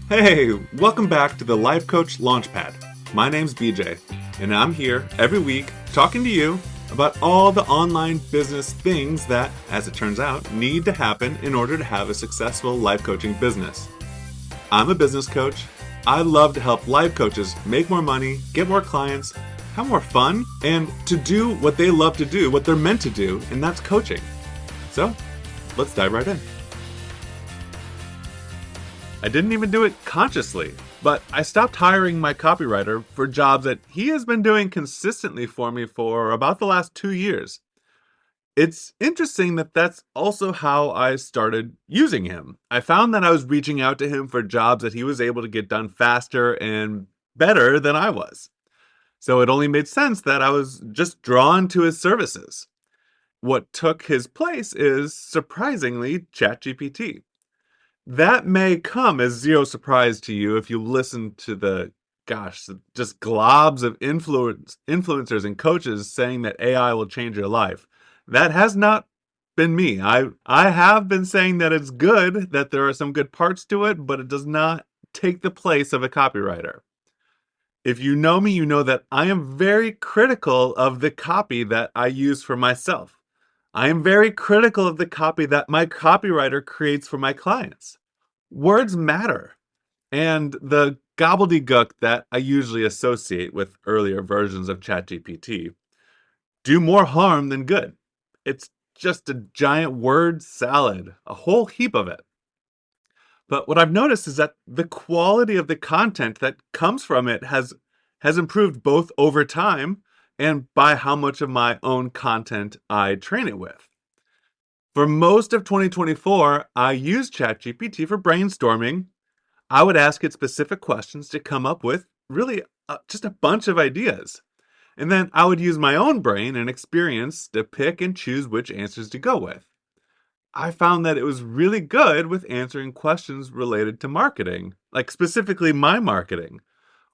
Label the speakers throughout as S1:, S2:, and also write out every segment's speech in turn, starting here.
S1: Hey, welcome back to the Life Coach Launchpad. My name's BJ, and I'm here every week talking to you about all the online business things that, as it turns out, need to happen in order to have a successful life coaching business. I'm a business coach. I love to help life coaches make more money, get more clients, have more fun, and to do what they love to do, what they're meant to do, and that's coaching. So, let's dive right in. I didn't even do it consciously, but I stopped hiring my copywriter for jobs that he has been doing consistently for me for about the last 2 years. It's interesting that that's also how I started using him. I found that I was reaching out to him for jobs that he was able to get done faster and better than I was. So it only made sense that I was just drawn to his services. What took his place is, surprisingly, ChatGPT. That may come as zero surprise to you if you listen to just globs of influencers and coaches saying that AI will change your life. That has not been me. I have been saying that it's good, that there are some good parts to it, but it does not take the place of a copywriter. If you know me, you know that I am very critical of the copy that I use for myself. I am very critical of the copy that my copywriter creates for my clients. Words matter. And the gobbledygook that I usually associate with earlier versions of ChatGPT do more harm than good. It's just a giant word salad, a whole heap of it. But what I've noticed is that the quality of the content that comes from it has improved both over time and by how much of my own content I train it with. For most of 2024, I used ChatGPT for brainstorming. I would ask it specific questions to come up with really just a bunch of ideas. And then I would use my own brain and experience to pick and choose which answers to go with. I found that it was really good with answering questions related to marketing, like specifically my marketing.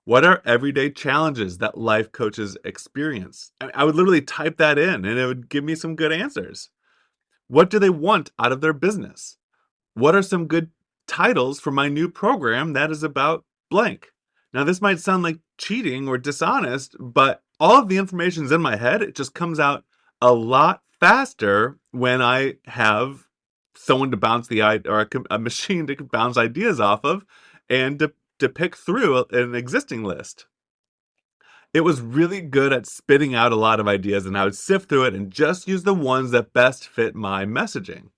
S1: What are everyday challenges that life coaches experience? I would literally type that in and it would give me some good answers. What do they want out of their business? What are some good titles for my new program that is about blank? Now, this might sound like cheating or dishonest, but all of the information's in my head. It just comes out a lot faster when I have someone to bounce the idea, or a machine to bounce ideas off of, and to pick through an existing list. It was really good at spitting out a lot of ideas, and I would sift through it and just use the ones that best fit my messaging.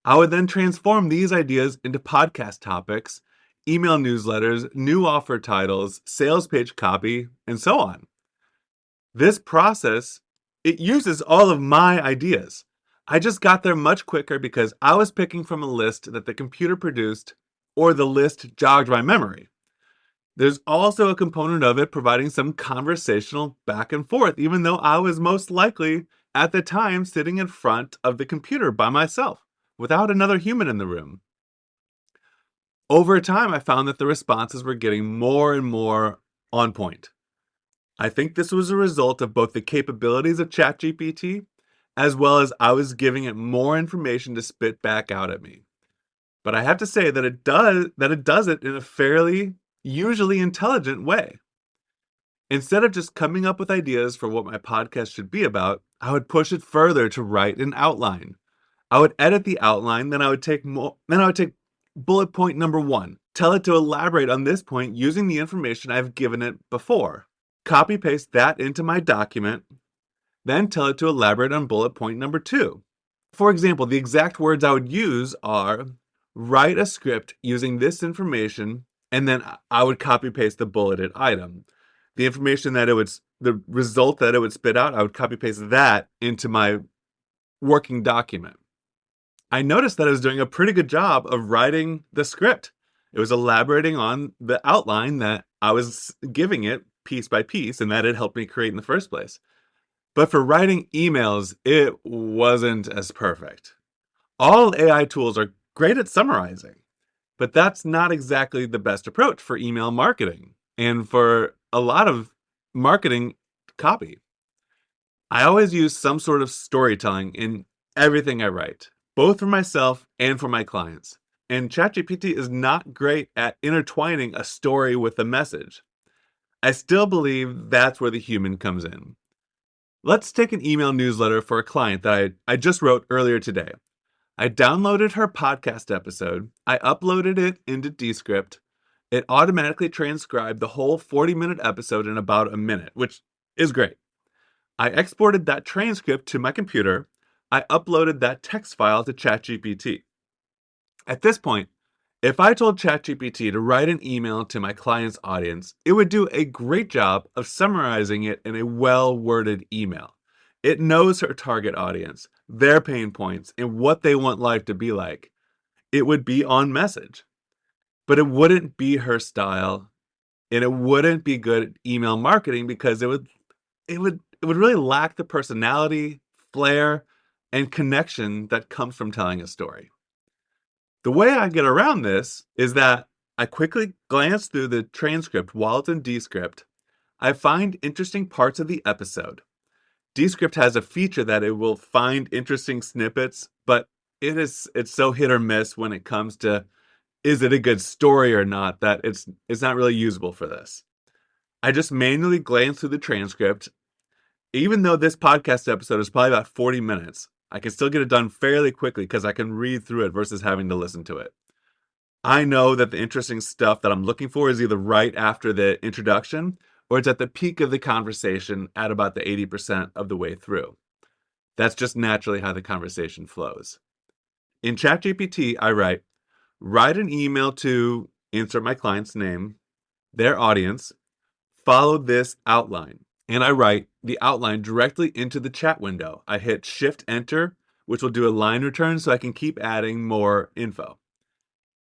S1: I would then transform these ideas into podcast topics, email newsletters, new offer titles, sales page copy, and so on. This process, it uses all of my ideas. I just got there much quicker because I was picking from a list that the computer produced, or the list jogged my memory. There's also a component of it providing some conversational back and forth, even though I was most likely at the time sitting in front of the computer by myself, without another human in the room. Over time, I found that the responses were getting more and more on point. I think this was a result of both the capabilities of ChatGPT, as well as I was giving it more information to spit back out at me. But I have to say that it does it in a fairly, usually intelligent way. Instead of just coming up with ideas for what my podcast should be about, I would push it further to write an outline. I would edit the outline, then I would take bullet point number 1. Tell it to elaborate on this point using the information I've given it before. Copy paste that into my document, then tell it to elaborate on bullet point number 2. For example, the exact words I would use are: write a script using this information, and then I would copy paste the bulleted item. The information the result that it would spit out, I would copy paste that into my working document. I noticed that I was doing a pretty good job of writing the script. It was elaborating on the outline that I was giving it piece by piece and that it helped me create in the first place. But for writing emails, it wasn't as perfect. All AI tools are great at summarizing, but that's not exactly the best approach for email marketing and for a lot of marketing copy. I always use some sort of storytelling in everything I write, both for myself and for my clients. and ChatGPT is not great at intertwining a story with a message. I still believe that's where the human comes in. Let's take an email newsletter for a client that I just wrote earlier today. I downloaded her podcast episode, I uploaded it into Descript. It automatically transcribed the whole 40-minute episode in about a minute, which is great. I exported that transcript to my computer. I uploaded that text file to ChatGPT. At this point, if I told ChatGPT to write an email to my client's audience, it would do a great job of summarizing it in a well-worded email. It knows her target audience, their pain points, and what they want life to be like. It would be on message, but it wouldn't be her style, and it wouldn't be good email marketing because it would really lack the personality, flair, and connection that comes from telling a story. The way I get around this is that I quickly glance through the transcript while it's in Descript. I find interesting parts of the episode. Descript has a feature that it will find interesting snippets, but it's so hit or miss when it comes to is it a good story or not that it's not really usable for this. I just manually glance through the transcript. Even though this podcast episode is probably about 40 minutes, I can still get it done fairly quickly because I can read through it versus having to listen to it. I know that the interesting stuff that I'm looking for is either right after the introduction or it's at the peak of the conversation at about the 80% of the way through. That's just naturally how the conversation flows. In ChatGPT, I write an email to insert my client's name, their audience, follow this outline. And I write the outline directly into the chat window. I hit Shift Enter, which will do a line return so I can keep adding more info.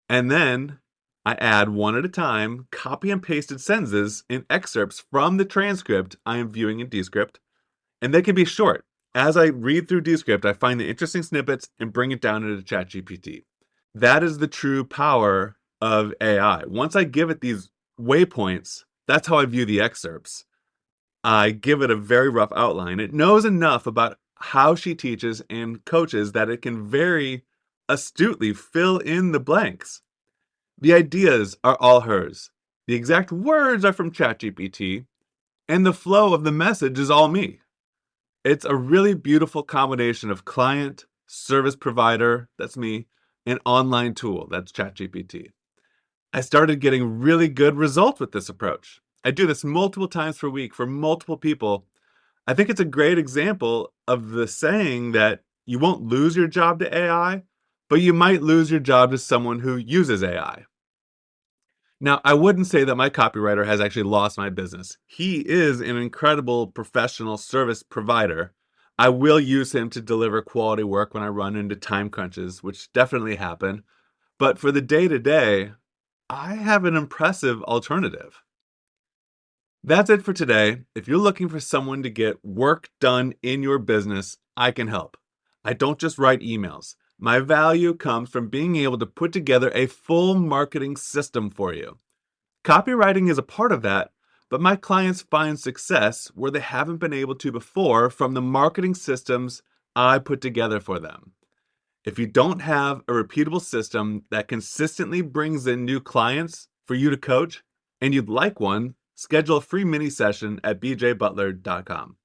S1: And then I add one at a time, copy and pasted sentences and excerpts from the transcript I am viewing in Descript. And they can be short. As I read through Descript, I find the interesting snippets and bring it down into ChatGPT. That is the true power of AI. Once I give it these waypoints, that's how I view the excerpts. I give it a very rough outline. It knows enough about how she teaches and coaches that it can very astutely fill in the blanks. The ideas are all hers. The exact words are from ChatGPT, and the flow of the message is all me. It's a really beautiful combination of client, service provider, that's me, and online tool, that's ChatGPT. I started getting really good results with this approach. I do this multiple times per week for multiple people. I think it's a great example of the saying that you won't lose your job to AI, but you might lose your job to someone who uses AI. Now, I wouldn't say that my copywriter has actually lost my business. He is an incredible professional service provider. I will use him to deliver quality work when I run into time crunches, which definitely happen. But for the day-to-day, I have an impressive alternative. That's it for today. If you're looking for someone to get work done in your business, I can help. I don't just write emails. My value comes from being able to put together a full marketing system for you. Copywriting is a part of that, but my clients find success where they haven't been able to before from the marketing systems I put together for them. If you don't have a repeatable system that consistently brings in new clients for you to coach, and you'd like one, schedule a free mini session at bjbutler.com.